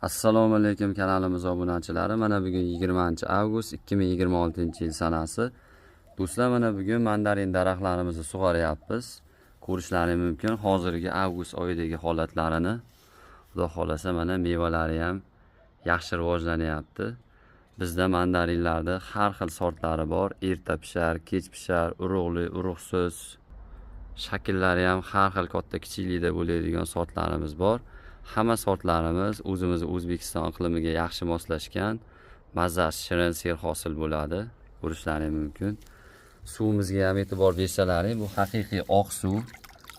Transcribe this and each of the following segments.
Assalomu alaykum kanalimiz obunachilari. Mana bugun 20-avgust 2026-yil sanasi. Do'stlar, mana bugun mandarin daraxtlarimizni sug'oryapmiz. Ko'rishlaringiz mumkin hozirgi avgust oyidagi holatlarini. Xudo xolasa mana mevalari ham yaxshi rivojlanyapti. Bizda mandarinlarda har xil sortlari bor. Erta pishar, kech pishar, urug'li, urug'siz. Shakllari ham har xil katta kichiklikda bo'ladigan sortlarimiz bor. Hamma sortlarimiz o'zimiz O'zbekiston iqlimiga yaxshi moslashgan, mazasi shirin serhosil bo'ladi. Ko'rishlaringiz mumkin. Suvimizga ham e'tibor bersalaring, bu haqiqiy oq suv,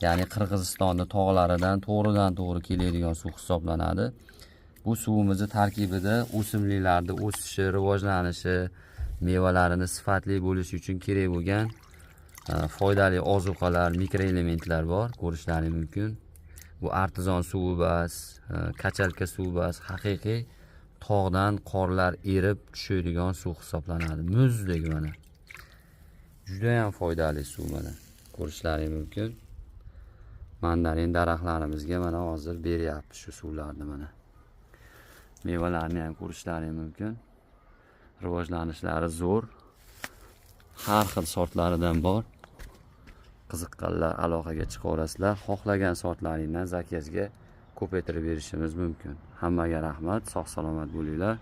ya'ni Qirg'izistonning tog'laridan to'g'ridan-to'g'ri keladigan suv hisoblanadi. Bu suvimizni tarkibida o'simliklarning o'sishi, rivojlanishi, mevalarini sifatli bo'lishi uchun kerak bo'lgan foydali ozuqalar, mikroelementlar bor. Ko'rishlaringiz mumkin. Bu artizon suvi emas, kachalka suvi emas, haqiqiy tog'dan qorlar erib tushadigan suv hisoblanadi. Muzdek mana. Juda ham foydali suv mana. Ko'rishlaringiz mumkin. Mandarin daraxtlarimizga mana hozir beryapmiz shu suvlarni mana. Mevalarni ham ko'rishlaringiz mumkin. Rivojlanishlari zo'r. Har xil sortlaridan bor. Qiziqqanlar aloqaga chiqaverasizlar. Xohlagan sortlaringdan zakazga ko'paytirib berishimiz mumkin. Hammaga rahmat, sog' salomat bo'linglar.